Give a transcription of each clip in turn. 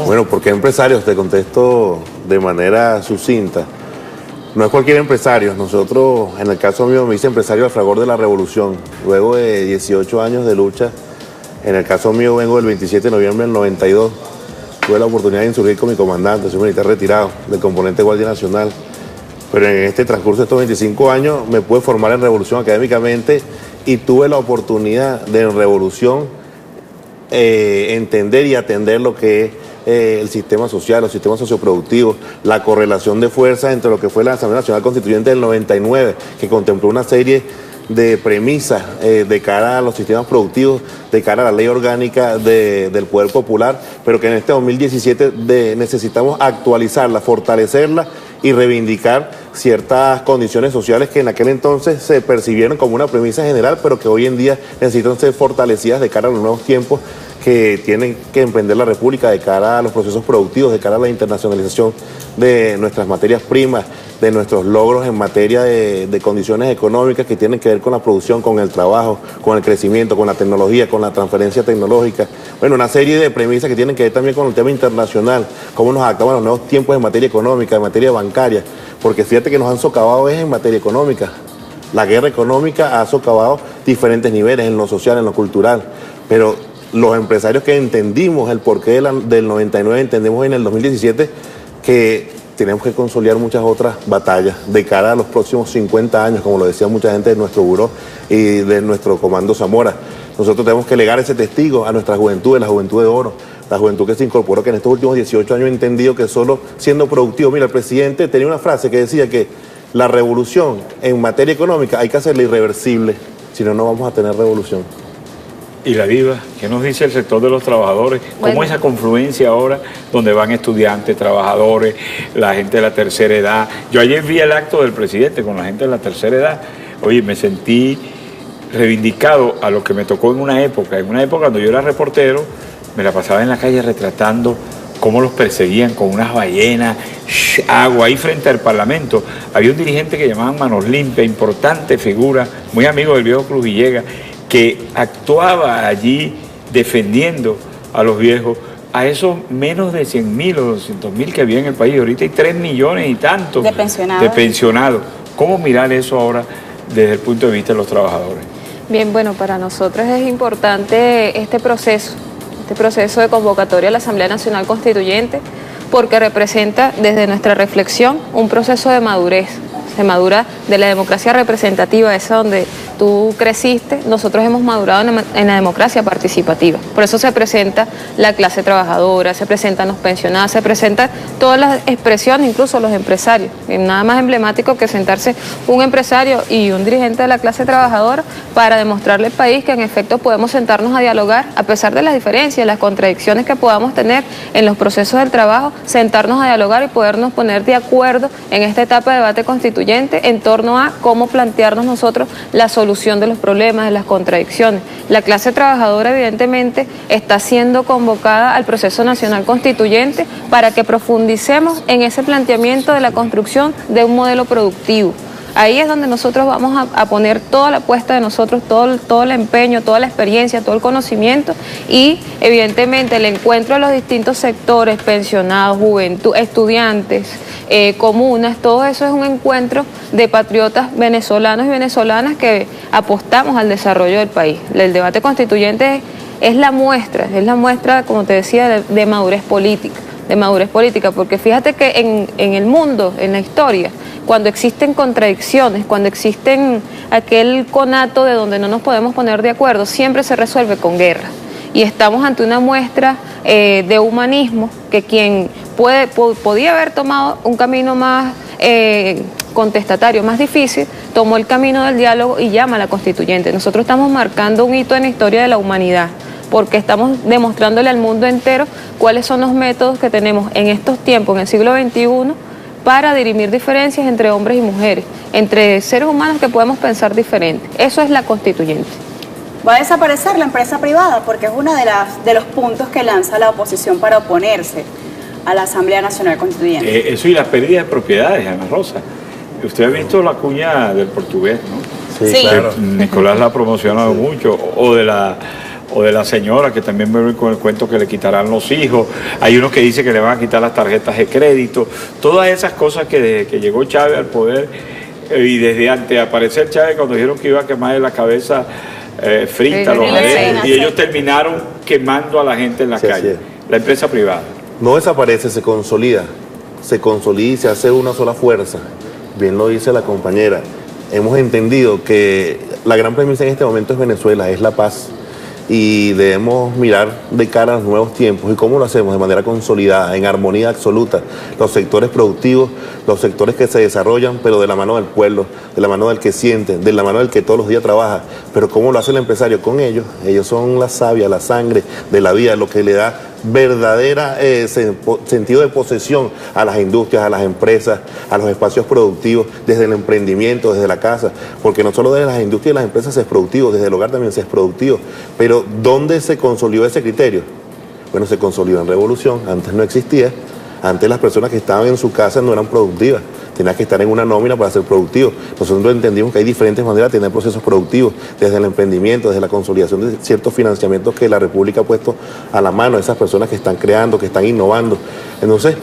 ¿no? Bueno, porque empresarios, te contesto de manera sucinta. No es cualquier empresario. Nosotros, en el caso mío, me hice empresario al fragor de la revolución. Luego de 18 años de lucha, en el caso mío vengo del 27 de noviembre del 92. Tuve la oportunidad de insurgir con mi comandante, soy militar retirado del componente Guardia Nacional. Pero en este transcurso de estos 25 años me pude formar en revolución académicamente y tuve la oportunidad de en revolución entender y atender lo que es el sistema social, los sistemas socioproductivos, la correlación de fuerzas entre lo que fue la Asamblea Nacional Constituyente del 99, que contempló una serie de premisas de cara a los sistemas productivos, de cara a la ley orgánica del Poder Popular, pero que en este 2017 necesitamos actualizarla, fortalecerla y reivindicar ciertas condiciones sociales que en aquel entonces se percibieron como una premisa general, pero que hoy en día necesitan ser fortalecidas de cara a los nuevos tiempos que tienen que emprender la República, de cara a los procesos productivos, de cara a la internacionalización de nuestras materias primas, de nuestros logros en materia de condiciones económicas que tienen que ver con la producción, con el trabajo, con el crecimiento, con la tecnología, con la transferencia tecnológica. Bueno, una serie de premisas que tienen que ver también con el tema internacional, cómo nos adaptamos a los nuevos tiempos en materia económica, en materia bancaria, porque fíjate que nos han socavado es en materia económica. La guerra económica ha socavado diferentes niveles, en lo social, en lo cultural, pero los empresarios que entendimos el porqué del 99, entendemos en el 2017 que tenemos que consolidar muchas otras batallas de cara a los próximos 50 años, como lo decía mucha gente de nuestro buró y de nuestro comando Zamora. Nosotros tenemos que legar ese testigo a nuestra juventud, la juventud de oro, la juventud que se incorporó, que en estos últimos 18 años ha entendido que solo siendo productivo. Mira, el presidente tenía una frase que decía que la revolución en materia económica hay que hacerla irreversible, si no, no vamos a tener revolución. Y la diva, ¿qué nos dice el sector de los trabajadores? ¿Cómo esa confluencia ahora, donde van estudiantes, trabajadores, la gente de la tercera edad? Yo ayer vi el acto del presidente con la gente de la tercera edad. Oye, me sentí reivindicado a lo que me tocó en una época. En una época cuando yo era reportero, me la pasaba en la calle retratando cómo los perseguían con unas ballenas, agua. Ahí frente al Parlamento había un dirigente que llamaban Manos Limpias, importante figura, muy amigo del viejo Cruz Villegas, que actuaba allí defendiendo a los viejos, a esos menos de 100.000 o 200.000 que había en el país. Ahorita hay 3 millones y tantos de pensionados. ¿Cómo mirar eso ahora desde el punto de vista de los trabajadores? Bien, bueno, para nosotros es importante este proceso de convocatoria a la Asamblea Nacional Constituyente, porque representa desde nuestra reflexión un proceso de madurez. Se madura de la democracia representativa, esa donde tú creciste. Nosotros hemos madurado en la democracia participativa. Por eso se presenta la clase trabajadora, se presentan los pensionados, se presentan todas las expresiones, incluso los empresarios. Nada más emblemático que sentarse un empresario y un dirigente de la clase trabajadora para demostrarle al país que en efecto podemos sentarnos a dialogar, a pesar de las diferencias, las contradicciones que podamos tener en los procesos del trabajo, sentarnos a dialogar y podernos poner de acuerdo en esta etapa de debate constituyente en torno a cómo plantearnos nosotros la solución de los problemas, de las contradicciones. La clase trabajadora evidentemente está siendo convocada al proceso nacional constituyente para que profundicemos en ese planteamiento de la construcción de un modelo productivo. Ahí es donde nosotros vamos a poner toda la apuesta de nosotros, todo el empeño, toda la experiencia, todo el conocimiento y evidentemente el encuentro de los distintos sectores, pensionados, juventud, estudiantes, comunas, todo eso es un encuentro de patriotas venezolanos y venezolanas que apostamos al desarrollo del país. El debate constituyente es la muestra, como te decía, de madurez política, porque fíjate que en el mundo, en la historia, cuando existen contradicciones, cuando existen aquel conato de donde no nos podemos poner de acuerdo, siempre se resuelve con guerra. Y estamos ante una muestra de humanismo que quien podía haber tomado un camino más contestatario, más difícil, tomó el camino del diálogo y llama a la constituyente. Nosotros estamos marcando un hito en la historia de la humanidad, porque estamos demostrándole al mundo entero cuáles son los métodos que tenemos en estos tiempos, en el siglo XXI, para dirimir diferencias entre hombres y mujeres, entre seres humanos que podemos pensar diferente. Eso es la constituyente. Va a desaparecer la empresa privada porque es uno de los puntos que lanza la oposición para oponerse a la Asamblea Nacional Constituyente. Eso y la pérdida de propiedades, Ana Rosa. Usted ha visto la cuña del portugués, ¿no? Sí, claro. Nicolás la ha promocionado mucho, o o de la señora, que también me voy con el cuento que le quitarán los hijos. Hay uno que dice que le van a quitar las tarjetas de crédito. Todas esas cosas que desde que llegó Chávez al poder, y desde antes de aparecer Chávez, cuando dijeron que iba a quemarle la cabeza frita, los aretes, y ellos terminaron quemando a la gente en la calle. La empresa privada. No desaparece, se consolida y se hace una sola fuerza. Bien lo dice la compañera. Hemos entendido que la gran premisa en este momento es Venezuela, es la paz. Y debemos mirar de cara a los nuevos tiempos. ¿Y cómo lo hacemos? De manera consolidada, en armonía absoluta. Los sectores productivos, los sectores que se desarrollan, pero de la mano del pueblo, de la mano del que siente, de la mano del que todos los días trabaja. Pero ¿cómo lo hace el empresario? Con ellos. Ellos son la savia, la sangre de la vida, lo que le da verdadera sentido de posesión a las industrias, a las empresas, a los espacios productivos, desde el emprendimiento, desde la casa, porque no solo desde las industrias y las empresas se es productivo, desde el hogar también se es productivo, pero ¿dónde se consolidó ese criterio? Bueno, se consolidó en Revolución, antes no existía, antes las personas que estaban en su casa no eran productivas, tenías que estar en una nómina para ser productivo. Nosotros entendimos que hay diferentes maneras de tener procesos productivos, desde el emprendimiento, desde la consolidación de ciertos financiamientos que la República ha puesto a la mano de esas personas que están creando, que están innovando. Entonces,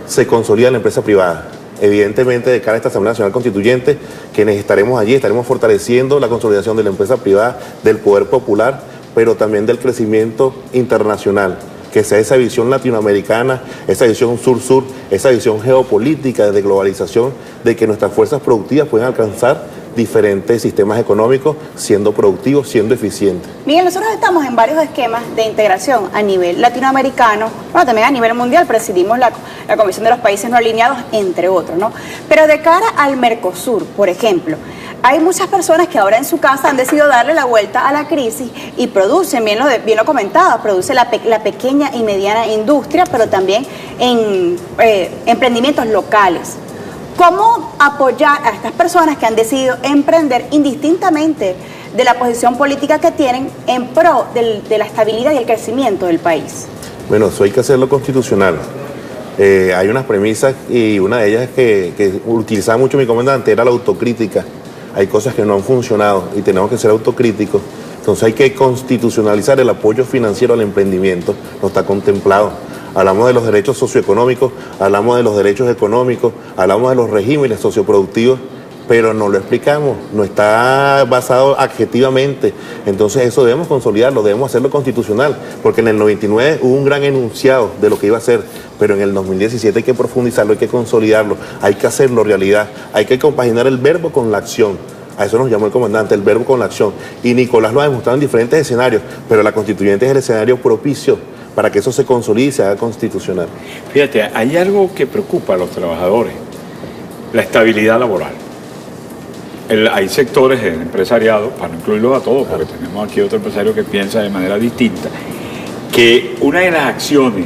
se consolida la empresa privada. Evidentemente, de cara a esta Asamblea Nacional Constituyente, quienes estaremos allí, estaremos fortaleciendo la consolidación de la empresa privada, del poder popular, pero también del crecimiento internacional. Que sea esa visión latinoamericana, esa visión sur-sur, esa visión geopolítica de globalización, de que nuestras fuerzas productivas pueden alcanzar diferentes sistemas económicos siendo productivos, siendo eficientes. Miguel, nosotros estamos en varios esquemas de integración a nivel latinoamericano, bueno, también a nivel mundial, presidimos la Comisión de los Países No Alineados, entre otros, ¿no? Pero de cara al Mercosur, por ejemplo, hay muchas personas que ahora en su casa han decidido darle la vuelta a la crisis y producen, bien lo comentaba, produce la pequeña y mediana industria, pero también en emprendimientos locales. ¿Cómo apoyar a estas personas que han decidido emprender indistintamente de la posición política que tienen en pro de la estabilidad y el crecimiento del país? Bueno, eso hay que hacerlo constitucional. Hay unas premisas y una de ellas que utilizaba mucho mi comandante era la autocrítica. Hay cosas que no han funcionado y tenemos que ser autocríticos. Entonces hay que constitucionalizar el apoyo financiero al emprendimiento, no está contemplado. Hablamos de los derechos socioeconómicos, hablamos de los derechos económicos, hablamos de los regímenes socioproductivos, pero no lo explicamos, no está basado adjetivamente. Entonces eso debemos consolidarlo, debemos hacerlo constitucional, porque en el 99 hubo un gran enunciado de lo que iba a ser, pero en el 2017 hay que profundizarlo, hay que consolidarlo, hay que hacerlo realidad, hay que compaginar el verbo con la acción. A eso nos llamó el comandante, el verbo con la acción. Y Nicolás lo ha demostrado en diferentes escenarios, pero la constituyente es el escenario propicio para que eso se consolide y se haga constitucional. Fíjate, hay algo que preocupa a los trabajadores, la estabilidad laboral. Hay sectores del empresariado, para no incluirlos a todos, porque tenemos aquí otro empresario que piensa de manera distinta, que una de las acciones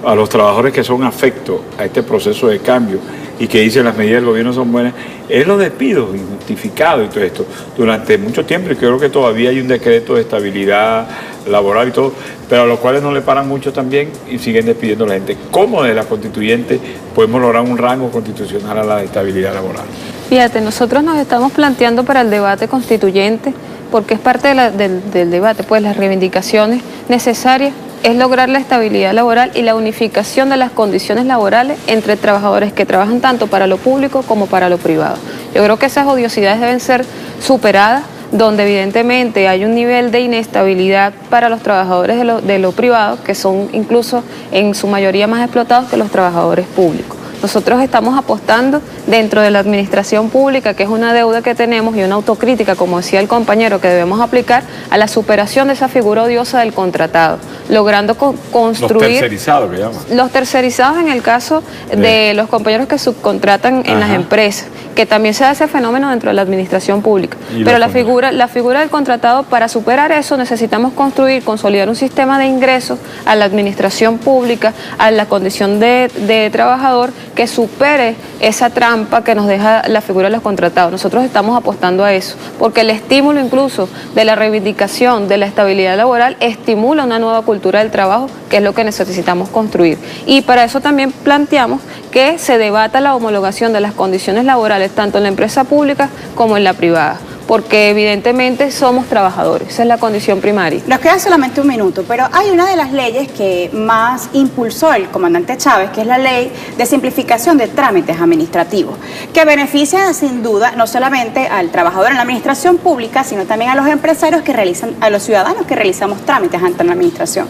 a los trabajadores que son afectos a este proceso de cambio y que dicen las medidas del gobierno son buenas, es los despidos injustificados y todo esto. Durante mucho tiempo, y creo que todavía hay un decreto de estabilidad laboral y todo, pero a los cuales no le paran mucho también y siguen despidiendo a la gente. ¿Cómo de la constituyente podemos lograr un rango constitucional a la estabilidad laboral? Fíjate, nosotros nos estamos planteando para el debate constituyente, porque es parte del debate, pues las reivindicaciones necesarias es lograr la estabilidad laboral y la unificación de las condiciones laborales entre trabajadores que trabajan tanto para lo público como para lo privado. Yo creo que esas odiosidades deben ser superadas, donde evidentemente hay un nivel de inestabilidad para los trabajadores de lo privado, que son incluso en su mayoría más explotados que los trabajadores públicos. Nosotros estamos apostando dentro de la administración pública, que es una deuda que tenemos y una autocrítica, como decía el compañero, que debemos aplicar a la superación de esa figura odiosa del contratado, logrando construir... Los tercerizados, que llaman. Los tercerizados en el caso de los compañeros que subcontratan en las empresas, que también se da ese fenómeno dentro de la administración pública. Pero la figura del contratado, para superar eso necesitamos consolidar un sistema de ingresos a la administración pública, a la condición de trabajador, que supere esa trampa que nos deja la figura de los contratados. Nosotros estamos apostando a eso, porque el estímulo incluso de la reivindicación de la estabilidad laboral estimula una nueva cultura del trabajo, que es lo que necesitamos construir. Y para eso también planteamos que se debata la homologación de las condiciones laborales tanto en la empresa pública como en la privada. porque evidentemente somos trabajadores, esa es la condición primaria. Nos queda solamente un minuto, pero hay una de las leyes que más impulsó el comandante Chávez, que es la ley de simplificación de trámites administrativos, que beneficia sin duda no solamente al trabajador en la administración pública, sino también a los empresarios que realizan, a los ciudadanos que realizamos trámites ante la administración.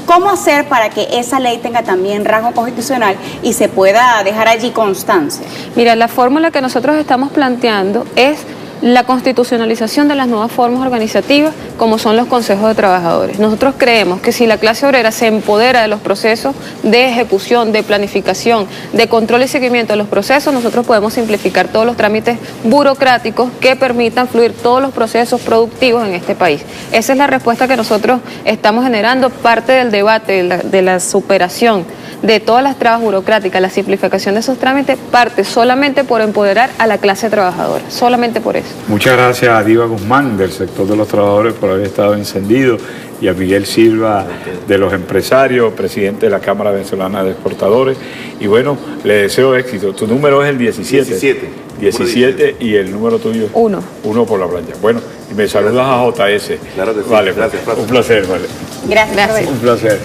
¿Cómo hacer para que esa ley tenga también rango constitucional y se pueda dejar allí constancia? Mira, la fórmula que nosotros estamos planteando es la constitucionalización de las nuevas formas organizativas como son los consejos de trabajadores. Nosotros creemos que si la clase obrera se empodera de los procesos de ejecución, de planificación, de control y seguimiento de los procesos, nosotros podemos simplificar todos los trámites burocráticos que permitan fluir todos los procesos productivos en este país. Esa es la respuesta que nosotros estamos generando, parte del debate, de la superación de todas las trabas burocráticas, la simplificación de esos trámites, parte solamente por empoderar a la clase trabajadora, solamente por eso. Muchas gracias a Diva Guzmán del sector de los trabajadores por haber estado encendido y a Miguel Silva de los empresarios, presidente de la Cámara Venezolana de Exportadores. Y bueno, le deseo éxito. Tu número es el 17. 17 y el número tuyo. 1. 1 por la plancha. Bueno, y me saludas a JS. Claro que sí. Vale, gracias, un placer, vale. Gracias. Un placer.